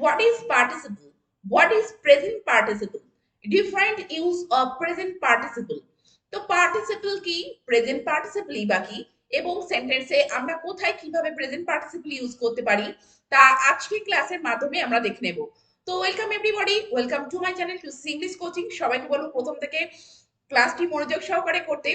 What is participle? What is present participle? Defined use of present participle. তো participle কি, present পার্টিসিপলই বাকি, এবং সেন্টেন্সে আমরা কোথায় কিভাবে প্রেজেন্ট পার্টিসিপল ইউজ করতে পারি তা আজকে ক্লাসের মাধ্যমে আমরা দেখে নেব। তো welcome everybody, welcome to my channel টুসি ইংলিশ কোচিং। সবাইকে বলবো প্রথম থেকে ক্লাসটি মনোযোগ সহকারে করতে।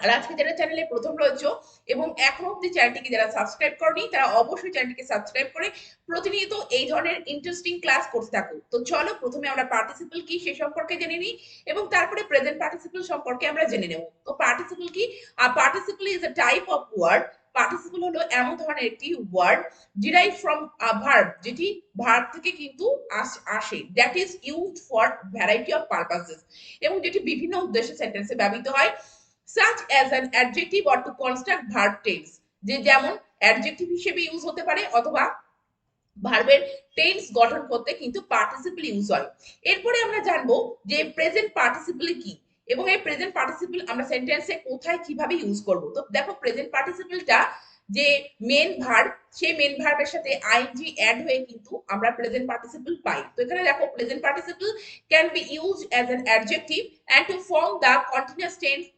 আর আজকে যারা চ্যানেলে প্রথম রয়েছে এবং এখনো অব্দি চ্যানেলটিকে যারা সাবস্ক্রাইব করনি তারা অবশ্যই চ্যানেলটিকে সাবস্ক্রাইব করে প্রতিনিয়ত এই ধরনের ইন্টারেস্টিং ক্লাস করতে থাকো। তো চলো প্রথমে আমরা পার্টিসিপল কি সে সম্পর্কে জেনে নিই এবং তারপরে প্রেজেন্ট পার্টিসিপল সম্পর্কে আমরা জেনে নেব। তো পার্টিসিপল কি? Participle is a type of word. Participle হলো এমন ধরনের একটি word derive from a verb, যেটি ভার্ব থেকে কিন্তু আসে, that is used for variety of purposes, এবং যেটি বিভিন্ন উদ্দেশ্যে সেন্টেন্সে ব্যবহৃত হয়, such as an adjective or to construct verb tense, যে যেমন অ্যাডজেক্টিভ হিসেবে ইউজ হতে পারে অথবা ভার্বের টেন্স গঠন করতে কিন্তু পার্টিসিপল ইউজ হয়। এরপরে আমরা জানবো যে প্রেজেন্ট পার্টিসিপল কি এবং এই প্রেজেন্ট পার্টিসিপল আমরা সেন্টেন্সে কোথায় কিভাবে ইউজ করব। তো দেখো প্রেজেন্ট পার্টিসিপলটা যে মেন ভার্ব, সেই মেন ভার্বের সাথে আইএনজি অ্যাড হয়ে কিন্তু আমরা প্রেজেন্ট পার্টিসিপল পাই। তো এখানে দেখো present participle can be used as an adjective and to form the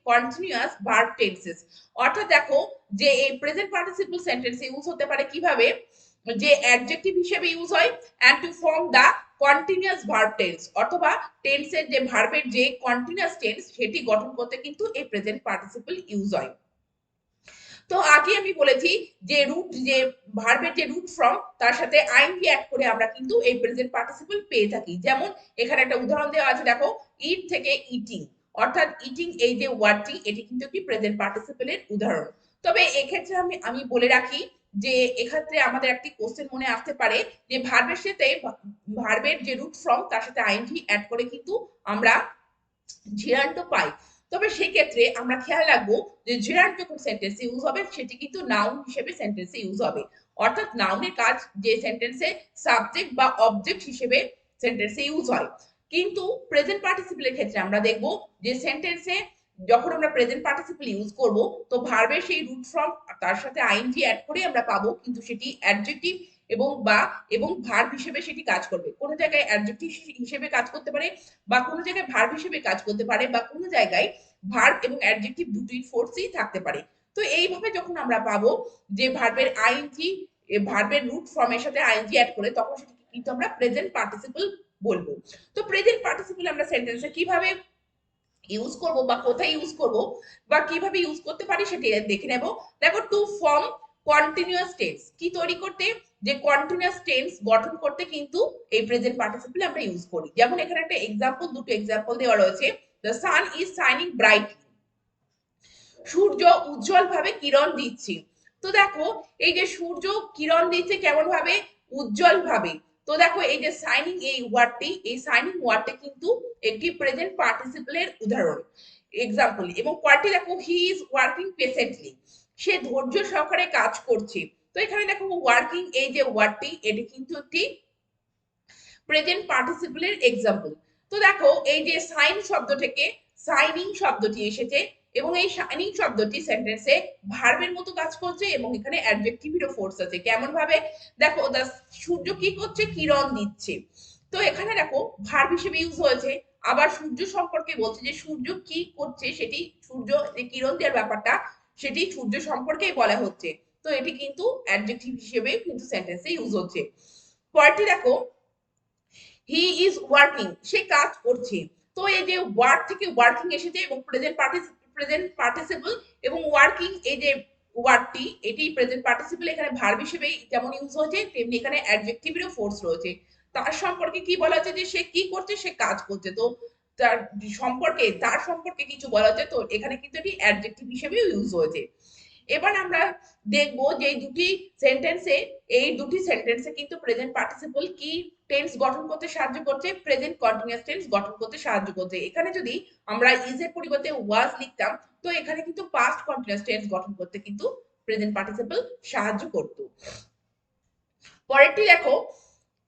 continuous verb tenses. অর্থাৎ দেখো যে এই প্রেজেন্ট পার্টিসিপল সেন্টেন্সে ইউজ হতে পারে কিভাবে, যে অ্যাডজেক্টিভ হিসেবে ইউজ হয় and to form the continuous verb tense, অথবা টেন্সের যে ভার্বের যে কন্টিনিউয়াস টেন্স সেটি গঠন করতে কিন্তু এই প্রেজেন্ট পার্টিসিপল ইউজ হয়। তো আগে আমি বলেছি যে রুট, যে ভার্বের যে রুট ফ্রম তার সাথে আইএনজি অ্যাড করে আমরা কিন্তু এই প্রেজেন্ট পার্টিসিপল পেয়ে থাকি। যেমন এখানে একটা উদাহরণ দেওয়া আছে, দেখো ইট থেকে ইটিং, অর্থাৎ ইটিং এই যে ওয়ার্ডটি এটি কিন্তু একটি প্রেজেন্ট পার্টিসিপলের উদাহরণ। তবে এক্ষেত্রে আমি বলে রাখি যে এক্ষেত্রে আমাদের একটি কোশ্চেন মনে আসতে পারে যে ভার্বের সাথে ভার্বের যে রুট ফ্রম তার সাথে আইএনজি অ্যাড করে কিন্তু আমরা জিরান্ট পাই। তবে সেক্ষেত্রে আমরা খেয়াল রাখবো যে জিরান্ট যখন সেন্টেন্সে ইউজ হবে সেটি কিন্তু নাউন হিসেবে সেন্টেন্সে ইউজ হবে, অর্থাৎ নাউনের কাজ যে সেন্টেন্সে সাবজেক্ট বা অবজেক্ট হিসেবে সেন্টেন্সে ইউজ হয়। কিন্তু প্রেজেন্ট পার্টিসিপলের ক্ষেত্রে আমরা দেখব যে সেন্টেন্সে যখন আমরা প্রেজেন্ট পার্টিসিপল ইউজ করব তো ভার্বের সেই রুট ফর্ম তার সাথে আইএনজি অ্যাড করে আমরা পাবো, কিন্তু সেটি অ্যাডজেক্টিভ এবং ভার্ব হিসেবে সেটি কাজ করবে। কোনো জায়গায় অ্যাডজেক্টিভ হিসেবে কাজ করতে পারে বা কোনো জায়গায় ভার্ব হিসেবে কাজ করতে পারে বা কোনো জায়গায় ভার্ব এবং অ্যাডজেক্টিভ দুটোই ফোর্সই থাকতে পারে। তো এইভাবে যখন আমরা পাবো যে ভার্বের আইএনজি, ভার্বের রুট ফর্মের সাথে আইএনজি অ্যাড করে, তখন সেটাকে কিন্তু আমরা প্রেজেন্ট পার্টিসিপল বলবো। তো প্রেজেন্ট পার্টিসিপল আমরা সেন্টেন্সে কিভাবে ইউজ করব বা কোথায় ইউজ করব বা কিভাবে ইউজ করতে পারি সেটা দেখে নেব। দেখো টু ফর্ম কন্টিনিউয়াস টেন্স, কি তৈরি করতে, যে কন্টিনিউয়াস টেন্স গঠন করতে কিন্তু এই প্রেজেন্ট পার্টিসিপল আমরা ইউজ করি। যেমন এখানে একটা এক্সাম্পল, দুটো এক্সাম্পল দেওয়া রয়েছে। The sun is shining brightly, সূর্য উজ্জ্বল ভাবে কিরণ দিচ্ছে। তো দেখো এই যে সূর্য কিরণ দিচ্ছে কেমন ভাবে, উজ্জ্বল ভাবে। তো দেখো এই যে শাইনিং এই ওয়ার্ডটি, এই শাইনিং ওয়ার্ডটি কিন্তু একটি প্রেজেন্ট পার্টিসিপলের উদাহরণ, এক্সাম্পল। এবং ওয়ার্ডটি দেখো হি ইজ ওয়ার্কিং পেশেন্টলি, সে ধৈর্য সহকারে কাজ করছে। তো এখানে দেখো ওয়ার্কিং এই যে ওয়ার্ডটি এটি কিন্তু একটি প্রেজেন্ট পার্টিসিপলের এক্সাম্পল। তো দেখো এই যে সাইন শব্দ থেকে সাইনিং শব্দটি এসেছে এবং এই শাইনিং শব্দটি সেন্টেন্সে ভার্বের মতো কাজ করছে এবং এখানে অ্যাডজেক্টিভেরও ফোর্স আছে। কেমন ভাবে, দেখো দা সূর্য কি করছে, কিরণ দিচ্ছে। তো এখানে দেখো ভার্ব হিসেবে ইউজ হয়েছে, আবার সূর্য সম্পর্কে বলছে যে সূর্য কি করছে, সেটি সূর্য যে কিরণ দেওয়ার ব্যাপারটা সেটি সূর্য সম্পর্কেই বলা হচ্ছে। তো এটি কিন্তু অ্যাডজেক্টিভ হিসেবে কিন্তু সেন্টেন্সে ইউজ হচ্ছে। পরেরটি দেখো হি ইজ ওয়ার্কিং, সে কাজ করছে। তো এই যে ওয়ার্ক থেকে ওয়ার্কিং এসেছে এবং প্রেজেন্ট পার্টিসিপল এবং ওয়ার্কিং এই যে ওয়ার্ডটি এটি প্রেজেন্ট পার্টিসিপল, এখানে ভার্ব হিসেবে যেমন ইউজ হয়েছে তেমনি এখানে অ্যাডজেক্টিভেরও ফোর্স রয়েছে। তার সম্পর্কে কি বলা হচ্ছে, যে সে কি করছে, সে কাজ করছে। তো তার সম্পর্কে কিছু বলা হচ্ছে, তো এখানে কিন্তু এটি অ্যাডজেক্টিভ হিসেবেও ইউজ হয়েছে। এবার আমরা দেখব যে এই দুটি সেন্টেন্সে কিন্তু প্রেজেন্ট পার্টিসিপল কি টেন্স গঠন করতে সাহায্য করছে, প্রেজেন্ট কন্টিনিউয়াস টেন্স গঠন করতে সাহায্য করছে। এখানে যদি আমরা ইজ এর পরিবর্তে ওয়াজ লিখতাম তো এখানে কিন্তু পাস্ট কন্টিনিউয়াস টেন্স গঠন করতে কিন্তু প্রেজেন্ট পার্টিসিপল সাহায্য করত। পরেরটি দেখো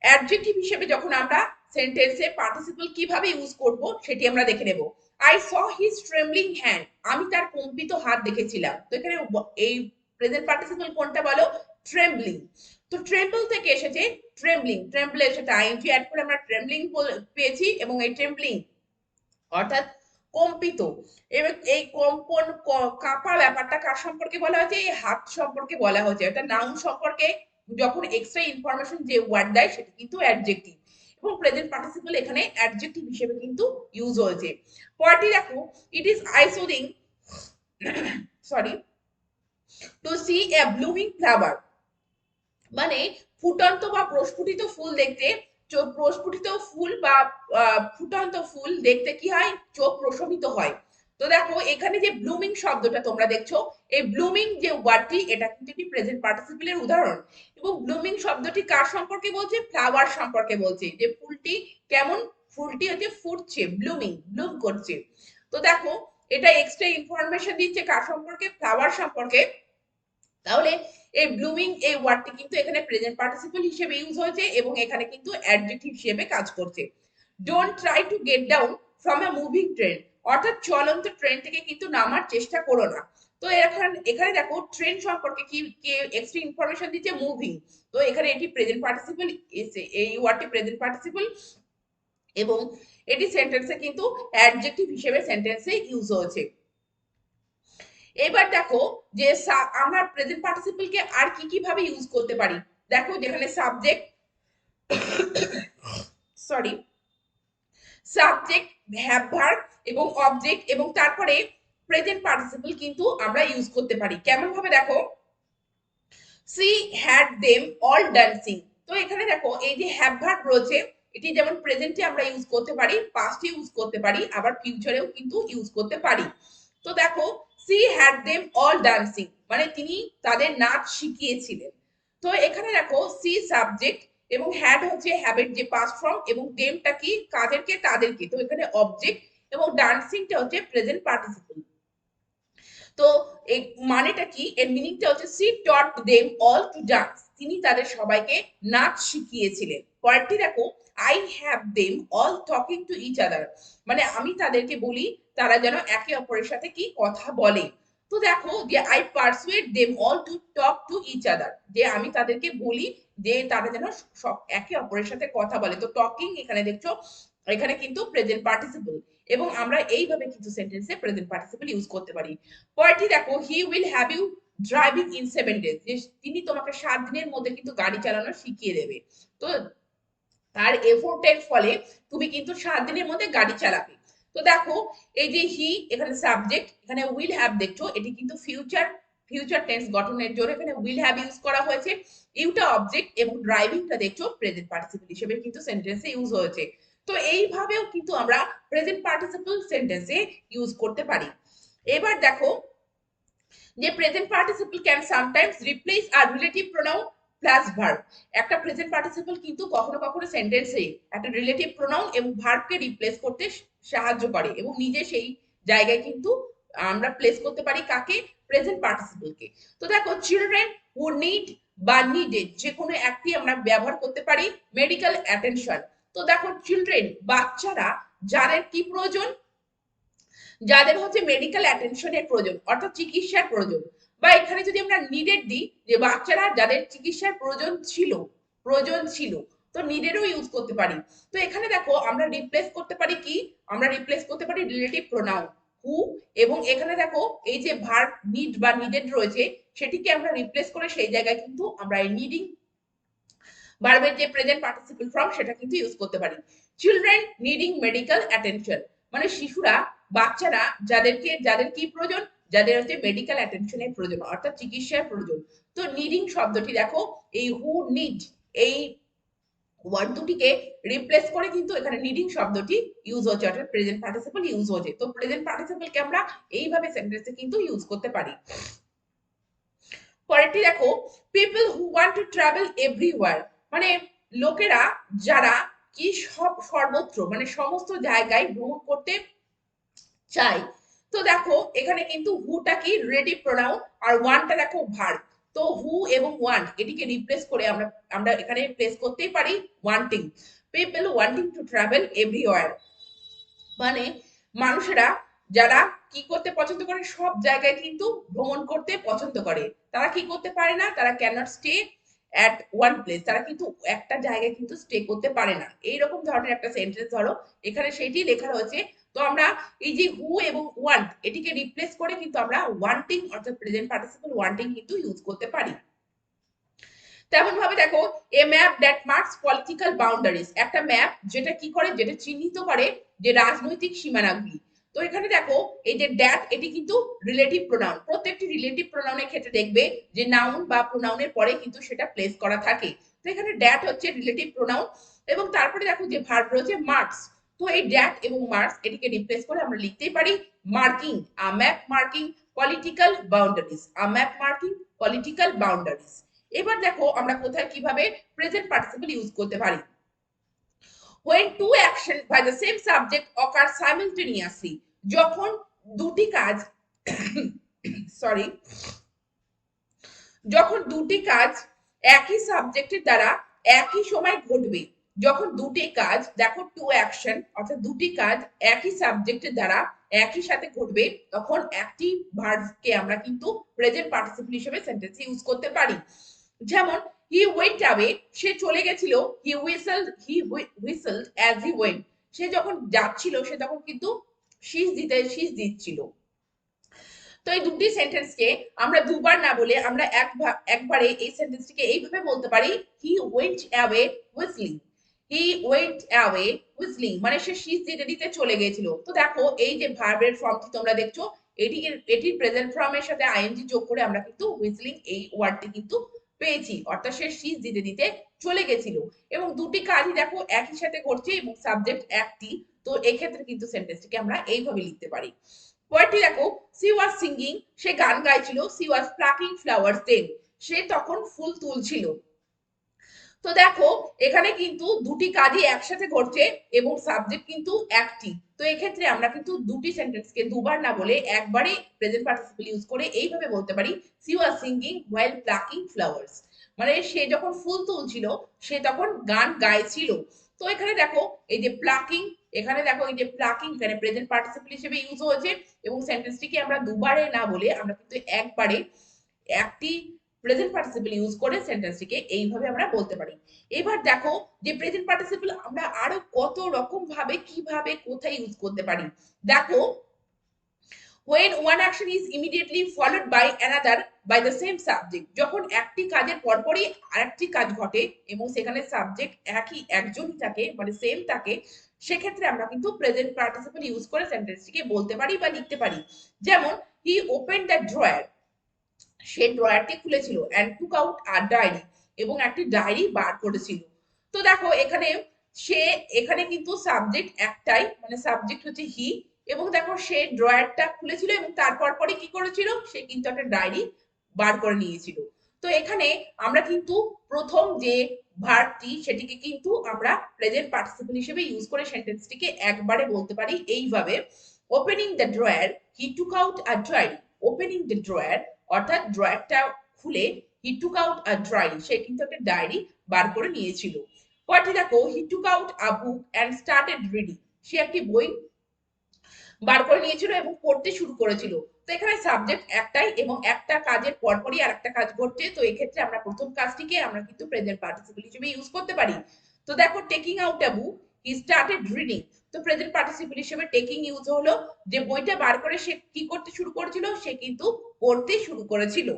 অ্যাডজেক্টিভ হিসেবে যখন আমরা সেন্টেন্সে পার্টিসিপল কিভাবে ইউজ করব সেটি আমরা দেখে নেব। I saw his trembling hand, আমি তার কম্পিত হাত দেখেছিলাম। তো এখানে এই প্রেজেন্ট পার্টিসিপল কোনটা বলো, ট্রেম্বলিং। তো ট্রেম্বল থেকে এসেছে ট্রেম্বলিং, ট্রেম্বল এসেছে আইএনজি অ্যাড করে আমরা ট্রেম্বলিং পেয়েছি, এবং এই ট্রেম্বলিং অর্থাৎ কম্পিত। এবং এই কম্পন কাঁপা ব্যাপারটা কার সম্পর্কে বলা হয়েছে? এই হাত সম্পর্কে বলা হয়েছে। এটা নাউন সম্পর্কে যখন এক্সট্রা ইনফরমেশন যে ওয়ার্ড দেয় সেটা কিন্তু অ্যাডজেক্টিভ, এবং প্রেজেন্ট পার্টিসিপল এখানে অ্যাডজেক্টিভ হিসেবে কিন্তু ইউজ হয়েছে। পরেরটি দেখো, ইট ইজ আইসোলিং sorry to see a blooming flower, মানে ফুটন্ত বা প্রস্ফুটিত ফুল দেখতে, প্রস্ফুটিত ফুল বা ফুটন্ত ফুল দেখতে কি হয়? চোখ প্রশমিত হয়। তো দেখো এখানে যে ব্লুমিং শব্দটা তোমরা দেখছো, এই ব্লুমিং যে ওয়ার্ডটি, এটা কিন্তু একটি প্রেজেন্ট পার্টিসিপলের উদাহরণ। এবং ব্লুমিং শব্দটি কার সম্পর্কে বলছে? ফ্লাওয়ার সম্পর্কে বলছে, যে ফুলটি কেমন, ফুলটি হচ্ছে ফুটছে, ব্লুমিং, ব্লুম করছে। তো দেখো এটা এক্সট্রা ইনফরমেশন দিচ্ছে কার সম্পর্কে? ফ্লাওয়ার সম্পর্কে। তাহলে এই ব্লুমিং এই ওয়ার্ডটি কিন্তু এখানে প্রেজেন্ট পার্টিসিপল হিসেবে ইউজ হয়েছে, এবং এখানে কিন্তু অ্যাডজেক্টিভ হিসেবে কাজ করছে। Don't try to get down from a moving train, অর্থাৎ চলন্ত ট্রেন থেকে কিন্তু নামার চেষ্টা করো না। তো এখানে দেখো ট্রেন সম্পর্কে কি এক্সট্রা ইনফরমেশন দিচ্ছে? মুভিং। তো এখানে এটি প্রেজেন্ট পার্টিসিপল, এই ওয়ার্ডটি প্রেজেন্ট পার্টিসিপল, এবং এটি সেন্টেন্সে কিন্তু অ্যাডজেক্টিভ হিসেবে সেন্টেন্সে ইউজ হয়েছে। এবার দেখো যে আমরা প্রেজেন্ট পার্টিসিপলকে আর কি কি ভাবে ইউজ করতে পারি। দেখো যেখানে subject sorry subject, have verb এবং অবজেক্ট, এবং তারপরে প্রেজেন্ট পার্টিসিপল কিন্তু আমরা ইউজ করতে পারি। কেমন ভাবে? দেখো she had them all dancing. তো এখানে দেখো এই যে হ্যাভ ভার্ব রয়েছে, এটি যেমন প্রেজেন্টে আমরা ইউজ করতে পারি, পাস্টে ইউজ করতে পারি, আবার ফিউচারেও কিন্তু ইউজ করতে পারি। তো দেখো she had them all dancing, মানে তিনি তাদের নাচ শিখিয়েছিলেন। তো এখানে দেখো সি সাবজেক্ট, এবং হ্যাড হচ্ছে হ্যাবের যে পাস্ট ফর্ম, এবং দেমটা কি? কাদেরকে? তাদেরকে। তো এখানে অবজেক্ট, এবং ডান্সিংটা হচ্ছে প্রেজেন্ট পার্টিসিপল। তো এই মানেটা কি? এর মিনিংটা হচ্ছে she taught them all to dance, তিনি তাদের সবাইকে নাচ শিখিয়েছিলেন। পরেরটি দেখো, I have them all talking to each other, মানে আমি তাদেরকে বলি তারা যেন একে অপরের সাথে কি কথা বলে। তো দেখো যে I persuaded them all to talk to each other, যে আমি তাদেরকে বলি যে তারা যেন সব একে অপরের সাথে কথা বলে। তো টকিং এখানে দেখছো, এখানে কিন্তু প্রেজেন্ট পার্টিসিপল, এবং আমরা এইভাবে কিন্তু সেন্টেন্সে প্রেজেন্ট পার্টিসিপল ইউজ করতে পারি। পরেরটি দেখো, he will have you driving in 7 days, যে তিনি তোমাকে 7 দিনের মধ্যে কিন্তু গাড়ি চালানো শিখিয়ে দেবে। তো তার এফোর্টের ফলে তুমি কিন্তু 7 দিনের মধ্যে গাড়ি চালাবে। তো দেখো এই যে হি এখানে সাবজেক্ট, এখানে উইল হ্যাভ দেখছো, এটি কিন্তু ফিউচার টেন্স গঠনের জন্য এখানে উইল হ্যাভ ইউজ করা হয়েছে। ইউটা অবজেক্ট, এবং ড্রাইভিংটা দেখছো প্রেজেন্ট পার্টিসিপল হিসেবে কিন্তু সেন্টেন্সে ইউজ হয়েছে। তো এইভাবেও কিন্তু আমরা প্রেজেন্ট পার্টিসিপল সেন্টেন্সে ইউজ করতে পারি। এবার দেখো যে present participle can sometimes replace a relative pronoun plus verb. একটা প্রেজেন্ট পার্টিসিপল কিন্তু কখনো কখনো সেন্টেন্সে একটা রিলেটিভ প্রোনাউন এবং ভার্বকে রিপ্লেস করতে সাহায্য করে, এবং নিজে সেই জায়গায় কিন্তু আমরা প্লেস করতে পারি কাকে? প্রেজেন্ট পার্টিসিপলকে। তো দেখো চিলড্রেন হু নিড বা নিডেড, যে কোনো একটি আমরা ব্যবহার করতে পারি মেডিকেল অ্যাটেনশন। তো দেখো চিলড্রেন বাচ্চারা, যাদের কি প্রয়োজন? যাদের হচ্ছে মেডিকেল অ্যাটেনশনের প্রয়োজন, অর্থাৎ চিকিৎসার প্রয়োজন। বা এখানে যদি আমরা নিডেড দিই, যে বাচ্চারা যাদের চিকিৎসার প্রয়োজন ছিল, তো নিডেরও ইউজ করতে পারি। তো এখানে দেখো আমরা রিপ্লেস করতে পারি কি? আমরা রিপ্লেস করতে পারি রিলেটিভ প্রোনাউন হু, এবং এখানে দেখো এই যে ভার্ব নিড বা নিডেড রয়েছে, সেটিকে আমরা রিপ্লেস করে সেই জায়গায় কিন্তু আমরা এই নিডিং ভার্বের যে প্রেজেন্ট পার্টিসিপল ফর্ম সেটা কিন্তু ইউজ করতে পারি। চিলড্রেন নিডিং মেডিকেল অ্যাটেনশন, মানে শিশুরা, বাচ্চারা, যাদের কি প্রয়োজন? যাদের হচ্ছে মেডিকেল অ্যাটেনশনের প্রয়োজন, অর্থাৎ চিকিৎসার প্রয়োজন। তো নিডিং শব্দটি দেখো এই হু নিড এই ওয়ার্ড দুটিকে রিপ্লেস করে কিন্তু এখানে নিডিং শব্দটি ইউজ হচ্ছে, অর্থাৎ প্রেজেন্ট পার্টিসিপল ইউজ হচ্ছে। তো প্রেজেন্ট পার্টিসিপলকে আমরা এইভাবে সেন্টেন্সে কিন্তু ইউজ করতে পারি। পরেরটি দেখো, people who want to travel everywhere, মানে লোকেরা যারা কি সর্বত্র, মানে সমস্ত জায়গায় ভ্রমণ করতে চায়। তো দেখো এখানে কিন্তু হুটা কি? রিলেটিভ প্রোনাউন, আর ওয়ানটা দেখো ভার্ব। তো হু এবং ওয়ান্ট এটিকে রিপ্লেস করে আমরা আমরা এখানে প্লেস করতেই পারি wanting. People wanting to travel everywhere, মানে মানুষেরা যারা কি করতে পছন্দ করে, সব জায়গায় কিন্তু ভ্রমণ করতে পছন্দ করে। তারা কি করতে পারে না, তারা cannot stay at one place, তারা কিন্তু একটা জায়গায় কিন্তু স্টে করতে পারে না। এইরকম ধরনের একটা সেন্টেন্স ধরো, এখানে সেটি লেখা রয়েছে। তো আমরা এই যে হু এবং ওয়ান্ট এটিকে রিপ্লেস করে কিন্তু আমরা ওয়ান্টিং অর্থাৎ প্রেজেন্ট পার্টিসিপল ওয়ান্টিং কিন্তু ইউজ করতে পারি। তেমন ভাবে দেখো, a map that marks political boundaries, একটা ম্যাপ যেটা কি করে, যেটা চিহ্নিত করে যে রাজনৈতিক সীমানাগুলি। তো এখানে দেখো এই যে দ্যাট, এটি কিন্তু রিলেটিভ প্রোনাউন। প্রত্যেকটি রিলেটিভ প্রোনাউনের ক্ষেত্রে দেখবে যে নাউন বা প্রোনাউনের পরে কিন্তু সেটা প্লেস করা থাকে। তো এখানে দ্যাট হচ্ছে রিলেটিভ প্রোনাউন, এবং তারপরে দেখো যে ভার্ব রয়েছে মার্কস। তো এই দ্যাট এবং মার্কস এটিকে রিপ্লেস করে আমরা লিখতেই পারি মার্কিং, আ ম্যাপ মার্কিং পলিটিক্যাল বাউন্ডারিজ, আ ম্যাপ মার্কিং পলিটিক্যাল বাউন্ডারিজ। এবার দেখো আমরা কোথায় কিভাবে প্রেজেন্ট পার্টিসিপল ইউজ করতে পারি। when two actions by the same subject occur simultaneously, যখন দুটি কাজ সরি যখন দুটি কাজ একই সাবজেক্টের দ্বারা একই সময় ঘটবে, যখন দুটি কাজ, দেখো টু অ্যাকশন অর্থাৎ দুটি কাজ একই সাবজেক্টের দ্বারা একই সাথে ঘটবে, তখন একটি ভার্বকে আমরা কিন্তু প্রেজেন্ট পার্টিসিপল হিসেবে সেন্টেন্সে ইউজ করতে পারি। যেমন হি ওয়েন্ট অ্যাওয়ে, সে চলে গেছিল, হি হুইসেলড অ্যাজ হি ওয়েন্ট, সে যখন যাচ্ছিল সে তখন কিন্তু শীষ দিচ্ছিল। তো এই দুটি সেন্টেন্সকে আমরা দুবার না বলে আমরা একবারে এই সেন্টেন্সটিকে এইভাবে বলতে পারি he went away whistling, he went away whistling, মানে সে শীষ দিতে দিতে চলে গিয়েছিল। তো দেখো এই যে ভার্বের ফর্মটি তোমরা দেখছো, এটির প্রেজেন্ট ফর্মের সাথে আইএনজি যোগ করে আমরা কিন্তু হুইসলিং এই ওয়ার্ডটি কিন্তু পেয়েছি, অর্থাৎ সে শীষ দিতে দিতে চলে গেছিল। এবং দুটি কাজই দেখো একই সাথে ঘটছে এবং সাবজেক্ট একটি। তো এক্ষেত্রে কিন্তু সেন্টেন্সটিকে আমরা এইভাবে লিখতে পারি। পরেরটি দেখো, সি ওয়াজ সিঙ্গিং, সে গান গাইছিল, সি ওয়াজ প্লাকিং ফ্লাওয়ার্স দেন, সে তখন ফুল তুলছিল। তো দেখো এখানে কিন্তু দুটি কাজই একসাথে ঘটছে এবং সাবজেক্ট কিন্তু একটি। তো এক্ষেত্রে আমরা কিন্তু দুটি সেন্টেন্সকে দুবার না বলে একবারে প্রেজেন্ট পার্টিসিপল ইউজ করে এইভাবে বলতে পারি সি ওয়াজ সিঙ্গিং হোয়াইল প্লাকিং ফ্লাওয়ার্স, মানে সে যখন ফুল তুলছিল সে তখন গান গাইছিল। তো এখানে দেখো এই যে প্লাকিং, এখানে দেখো এই যে প্লাকিং এখানে প্রেজেন্ট পার্টিসিপল হিসেবে ইউজ হয়েছে, এবং সেন্টেন্সটিকে আমরা দুবারে না বলে আমরা কিন্তু একবারে একটি প্রেজেন্ট পার্টিসিপল ইউজ করে সেন্টেন্সটিকে এইভাবে আমরা বলতে পারি। এবার দেখো যে প্রেজেন্ট পার্টিসিপল আমরা আরো কত রকম ভাবে কিভাবে কোথায় ইউজ করতে পারি। দেখো when one action is immediately followed by another by the same subject, যখন একটি কাজের পরপরই আরেকটি কাজ ঘটে এবং সেখানে সাবজেক্ট একজনই থাকে মানে সেম থাকে, সেক্ষেত্রে আমরা কিন্তু প্রেজেন্ট পার্টিসিপল ইউজ করে সেন্টেন্সটিকে বলতে পারি বা লিখতে পারি। যেমন হি ওপেন দ্য ড্রয়ার, সে ড্রয়ারটি খুলেছিল, and took out her diary, এবং একটি ডায়েরি বার করেছিল। তো দেখো এখানে এখানে কিন্তু সাবজেক্ট একটাই, মানে সাবজেক্ট হচ্ছে হি, এবং দেখো সে ড্রয়ারটা খুলেছিল এবং তারপর পরে কি করেছিল, সে কিন্তু একটা ডায়েরি বার করে নিয়েছিল। তো এখানে আমরা কিন্তু প্রথম যে ভার্বটি সেটিকে কিন্তু আমরা প্রেজেন্ট পার্টিসিপল হিসেবে ইউজ করে সেন্টেন্সটিকে একবারে বলতে পারি এইভাবে, opening the drawer he took out a diary, opening the drawer অর্থাৎ ড্রয়ারটা খুলে হি টুক আউট আ ডায়েরি, সে কিন্তু একটা ডায়েরি বার করে নিয়েছিল। পরটি দেখো he took out a book and started reading, সে একটি বই বার করে নিয়েছিল এবং পড়তে শুরু করেছিল। তো এখানে সাবজেক্ট একটাই এবং একটা কাজের পরপরই আর একটা কাজ ঘটছে। তো এক্ষেত্রে আমরা প্রথম কাজটিকে আমরা কিন্তু প্রেজেন্ট পার্টিসিপল হিসেবে ইউজ করতে পারি। তো দেখো taking out a book he started reading, তো প্রেজেন্ট পার্টিসিপল হিসেবে টেকিং ইউজ হলো, যে বইটা বার করে সে কি করতে শুরু করেছিল, সে কিন্তু পড়তে শুরু করেছিল।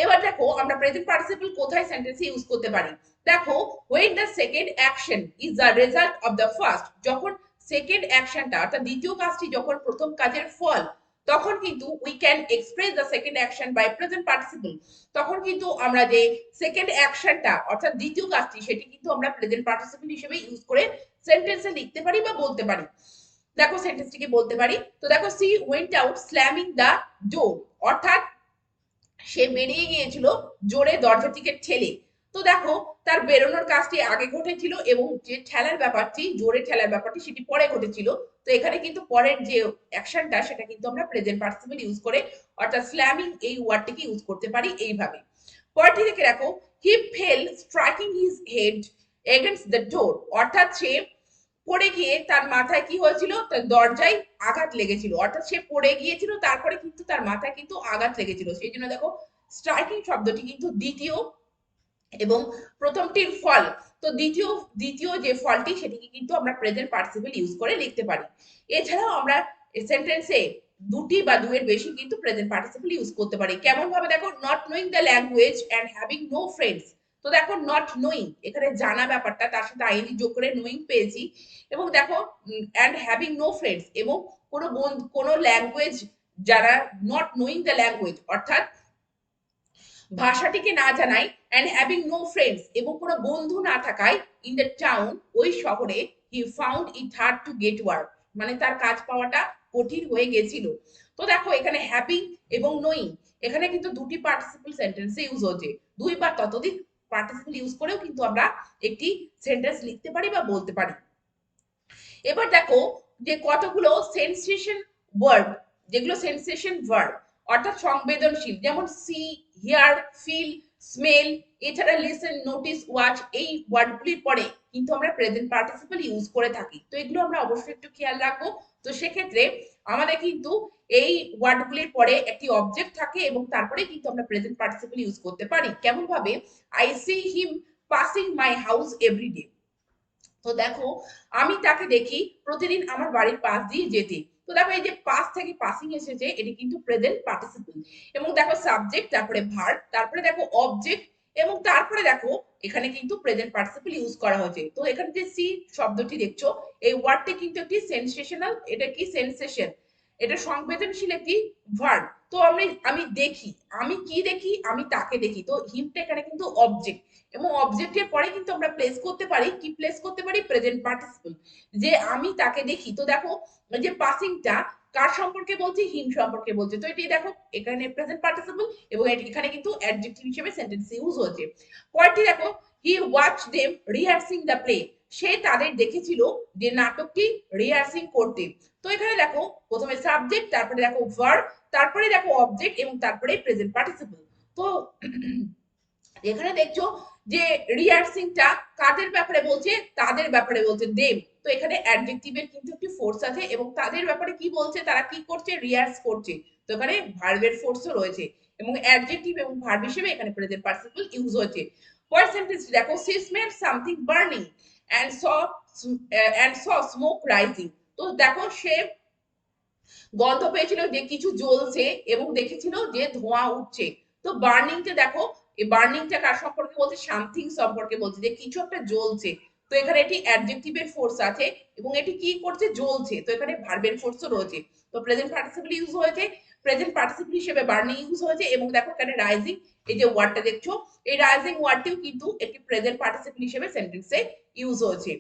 এবার দেখো আমরা প্রেজেন্ট পার্টিসিপল কোথায় সেন্টেন্সে ইউজ করতে পারি। দেখো when the second action is the result of the first, যখন সেকেন্ড অ্যাকশনটা অর্থাৎ দ্বিতীয় কাজটি যখন প্রথম কাজের ফল, তখন কিন্তু we can express the second action by present participle, তখন কিন্তু আমরা যে সেকেন্ড অ্যাকশনটা অর্থাৎ দ্বিতীয় কাজটি সেটি কিন্তু আমরা প্রেজেন্ট পার্টিসিপল হিসেবে ইউজ করে সেন্টেন্সে লিখতে পারি বা বলতে পারি। দেখো সেন্টেন্সটিকে বলতে পারি। তো দেখো she went out slamming the door, অর্থাৎ সে বেরিয়ে গিয়েছিল জোরে দরজাটিকে ঠেলে। তো দেখো তার বেরোনোর কাজটি আগে ঘটেছিল এবং যে ঠেলার ব্যাপারটি, জোরে ঠেলার ব্যাপারটি সেটি পরে ঘটেছিল। তো এখানে কিন্তু পরের যে অ্যাকশনটা সেটা কিন্তু আমরা প্রেজেন্ট পার্টিসিপল ইউজ করে অর্থাৎ স্ল্যামিং এই ওয়ার্ডটিকে ইউজ করতে পারি এইভাবে। পরেরটি দেখে রাখো he fell striking his head against the door, অর্থাৎ সে পড়ে গিয়ে তার মাথায় কি হয়েছিল, তার দরজায় আঘাত লেগেছিল, অর্থাৎ সে পড়ে গিয়েছিল, তারপরে কিন্তু তার মাথায় কিন্তু আঘাত লেগেছিল। সেই জন্য দেখো স্ট্রাইকিং শব্দটি কিন্তু দ্বিতীয় এবং প্রথমটির ফল। তো দ্বিতীয় দ্বিতীয় যে ফলটি সেটিকে কিন্তু আমরা প্রেজেন্ট পার্টিসিপল ইউজ করে লিখতে পারি। এছাড়াও আমরা সেন্টেন্সে দুটি বা দুয়ের বেশি কিন্তু প্রেজেন্ট পার্টিসিপল ইউজ করতে পারি। কেমন ভাবে দেখো, not knowing the language and having no friends. তো দেখো নট নোয়িং, এখানে জানা ব্যাপারটা, তার সাথে আইনি যোগ করে নোয়িং পেয়েছি। এবং দেখো এন্ড হ্যাভিং নো ফ্রেন্ডস, এবং কোনো ল্যাঙ্গুয়েজ যারা, নট নোয়িং দ্য ল্যাঙ্গুয়েজ অর্থাৎ ভাষাটিকে না জানাই, অ্যান্ড হ্যাভিং নো ফ্রেন্ডস এবং কোনো বন্ধু না থাকায়, ইন দ্য টাউন ওই শহরে, he found it hard to get work, মানে তার কাজ পাওয়াটা কঠিন হয়ে গেছিল। তো দেখো এখানে হ্যাভিং এবং নোয়িং, এখানে কিন্তু দুটি পার্টিসিপল সেন্টেন্সে ইউজ হচ্ছে। দুই বা ততোধিক পার্টিসিপল ইউজ করেও কিন্তু আমরা একটি সেন্টেন্স লিখতে পারি বা বলতে পারি। এবার দেখো যে কতগুলো সেন্সেশন ওয়ার্ড, যেগুলো সেন্সেশন ওয়ার্ড অর্থাৎ সংবেদনশীল, যেমন সি, হিয়ার, ফিল, স্মেল, এছাড়া লিসেন, নোটিস, ওয়াচ, এই ওয়ার্ডগুলির পরে কিন্তু আমরা প্রেজেন্ট পার্টিসিপল ইউজ করে থাকি। তো এগুলো আমরা অবশ্যই একটু খেয়াল রাখবো। তো সেক্ষেত্রে আমাদের কিন্তু এই ওয়ার্ডগুলির পরে একটি অবজেক্ট থাকে এবং তারপরে কিন্তু আমরা প্রেজেন্ট পার্টিসিপল ইউজ করতে পারি। কেমন ভাবে, I see him passing my house every day. তো দেখো আমি তাকে দেখি প্রতিদিন আমার বাড়ির পাশ দিয়ে যেতে। তো দেখো এই যে পাস থেকে পাসিং এসেছে, এটি কিন্তু প্রেজেন্ট পার্টিসিপল। এবং দেখো সাবজেক্ট, তারপরে ভার্ব, তারপরে দেখো অবজেক্ট, এবং তারপরে দেখো এখানে কিন্তু প্রেজেন্ট পার্টিসিপল ইউজ করা হয়েছে। তো এখানে যে সি শব্দটি দেখছো, এই ওয়ার্ডটি কিন্তু একটি সেন্সেশনাল, এটা কি সেন্সেশন, এটা সংবেদনশীল একটি ভার্ব। তো আমি দেখি, আমি কি দেখি, আমি তাকে দেখি। তো হিমটা এখানে কিন্তু অবজেক্ট, এবং অবজেক্টের পরে কিন্তু আমরা প্লেস করতে পারি, কি প্লেস করতে পারি, প্রেজেন্ট পার্টিসিপল, যে আমি তাকে দেখি। তো দেখো যে পাসিংটা কার সম্পর্কে বলছি, হিম সম্পর্কে বলছে। তো এটি দেখো এখানে প্রেজেন্ট পার্টিসিপল, এবং এখানে কিন্তু অ্যাডজেক্টিভ হিসেবে সেন্টেন্স ইউজ হচ্ছে। পরেরটি দেখো, হি ওয়াচ দেম রিহার্সিং দ্য প্লে, সে তাদের দেখেছিল যে নাটকটি রিহার্সিং করতে। তো এখানে দেখো প্রথমে সাবজেক্ট, তারপরে দেখো ভার্ব, তারপরে দেখো অবজেক্ট, এবং তারপরে প্রেজেন্ট পার্টিসিপল। তো এখানে দেখছো যে রিহার্সিংটা কাদের ব্যাপারে বলছে, তাদের ব্যাপারে বলছে, দেম। তো এখানে অ্যাডজেক্টিভের কিন্তু একটি ফোর্স আছে, এবং তাদের ব্যাপারে কি বলছে, তারা কি করছে, রিহার্স করছে। তো এখানে ভার্বের ফোর্সও রয়েছে, এবং অ্যাডজেক্টিভ এবং ভার্ব হিসেবে এখানে প্রেজেন্ট পার্টিসিপল ইউজ হয়েছে। পরের সেন্টেন্স দেখো, she smell something burning and saw smoke rising. তো দেখো সে গন্ধ পেয়েছিল যে কিছু জ্বলছে, এবং দেখেছিল যে ধোঁয়া উঠছে। তো বার্নিংটা দেখো, এই বার্নিংটা কার সম্পর্কে বলছে, সামথিং সম্পর্কে বলছে, যে কিছু একটা জ্বলছে। তো এখানে এটি অ্যাডজেক্টিভের ফোর্স আছে, এবং এটি কি করছে, জ্বলছে। তো এখানে ভার্বের ফোর্সও রয়েছে। তো প্রেজেন্ট পার্টিসিপল ইউজ হয়েছে, প্রেজেন্ট পার্টিসিপল হিসেবে বার্নিং ইউজ হয়েছে। এবং দেখো এখানে রাইজিং, এই যে ওয়ার্ডটা দেখছো, এই রাইজিং ওয়ার্ডটিও কিন্তু একটি প্রেজেন্ট পার্টিসিপল হিসেবে সেন্টেন্সে ইউজ হয়েছে।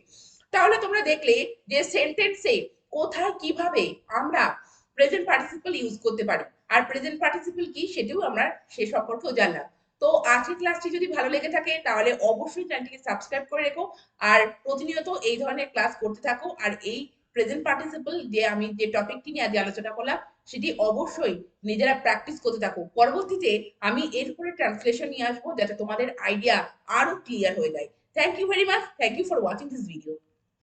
তাহলে তোমরা দেখলে যে সেন্টেন্সে কোথায় কিভাবে আমরা প্রেজেন্ট পার্টিসিপল ইউজ করতে পারি, আর প্রেজেন্ট পার্টিসিপল কি সেটিও আমরা সে সম্পর্কেও জানলাম। তো আজকের ক্লাসটি যদি ভালো লেগে থাকে তাহলে অবশ্যই চ্যানেলটিকে সাবস্ক্রাইব করে রেখো, আর প্রতিনিয়ত এই ধরনের ক্লাস করতে থাকো। আর এই প্রেজেন্ট পার্টিসিপল যে আমি যে টপিকটি নিয়ে আজ আলোচনা করলাম, সেটি অবশ্যই নিজেরা প্র্যাকটিস করতে থাকো। পরবর্তীতে আমি এর উপরে ট্রান্সলেশন নিয়ে আসবো, যাতে তোমাদের আইডিয়া আরো ক্লিয়ার হয়ে যায়। Thank you very much, thank you for watching this video.